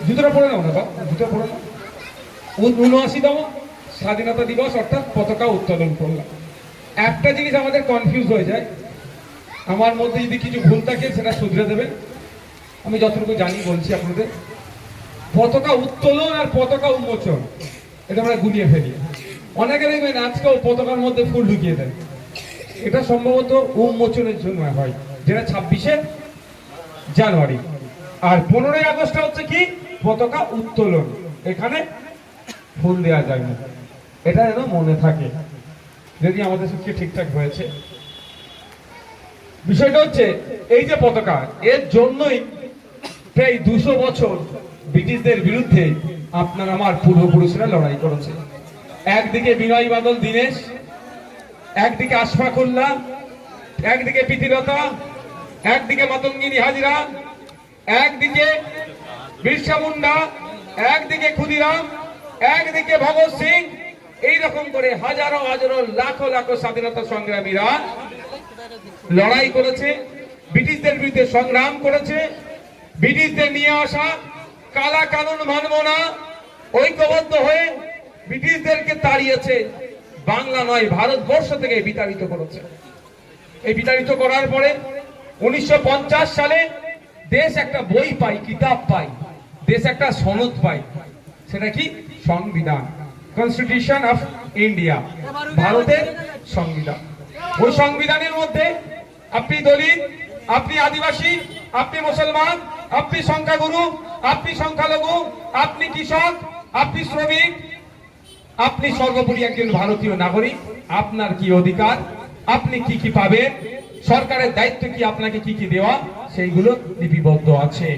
জুতোটা পরে নাও না বা জুতো পরে নাও। ৭৯তম স্বাধীনতা দিবস অর্থাৎ পতাকা উত্তোলন করলাম। একটা জিনিস আমাদের কনফিউজ হয়ে যায়, আমার মধ্যে যদি কিছু ভুল থাকে সেটা শুধরে দেবেন। আমি যতটুকু জানি বলছি আপনাদের। পতাকা উত্তোলন আর পতাকা উন্মোচন এটা আমরা গুলিয়ে ফেলি। অনেকে দেখবেন আজকেও পতাকার মধ্যে ফুল ঢুকিয়ে দেয়। এটা সম্ভবত উন্মোচনের জন্য হয়, যেটা ২৬শে জানুয়ারি। আর ১৫ই আগস্ট হচ্ছে কি পতাকা উত্তোলন, এখানে ফুল দেওয়া যায় না। এটা যেন মনে থাকে, যদি আমাদের সত্যি ঠিকঠাক হয়েছে। বিষয়টা হচ্ছে এই যে পতাকা, এর জন্যই প্রায় ২০০ বছর ব্রিটিশদের বিরুদ্ধে আপনার আমার পূর্বপুরুষরা লড়াই করেছে। একদিকে বিনয় বাদল দীনেশ, একদিকে আশফাকুল্লাহ, একদিকে প্রীতিলতা, একদিকে মাতঙ্গিনী হাজরা, একদিকে বিরসা মুন্ডা, একদিকে ক্ষুদিরাম, একদিকে ভগৎ সিং। এইরকম করে হাজারো হাজারো লাখো লাখো স্বাধীনতা সংগ্রামীরা লড়াই করেছে, ব্রিটিশদের বিরুদ্ধে সংগ্রাম করেছে। ব্রিটিশদের নিয়ে আসা কালা কানুন মানব না, ঐক্যবদ্ধ হয়ে ব্রিটিশদেরকে তাড়িয়েছে। বাংলা নয় ভারতবর্ষ থেকে বিতাড়িত করেছে। এই বিতাড়িত করার পরে ১৯৫০ সালে দেশ একটা বই পাই, কিতাব পাই, দেশ একটা সনদ পাই। সেটা কি? সংবিধান, কনস্টিটিউশন অফ ইন্ডিয়া, ভারতের সংবিধান। ওই সংবিধানের মধ্যে আপনি দলিত, আপনি আদিবাসী, আপনি মুসলমান, আপনি সংখ্যাগুরু, আপনি সংখ্যালঘু, আপনি কৃষক, আপনি শ্রমিক, আপনি সর্বোপরি একজন ভারতীয় নাগরিক, আপনার কি অধিকার, আপনি কি কি পাবেন, সরকারের দায়িত্ব কি, আপনাকে কি কি দেওয়া, সেইগুলো লিপিবদ্ধ আছে।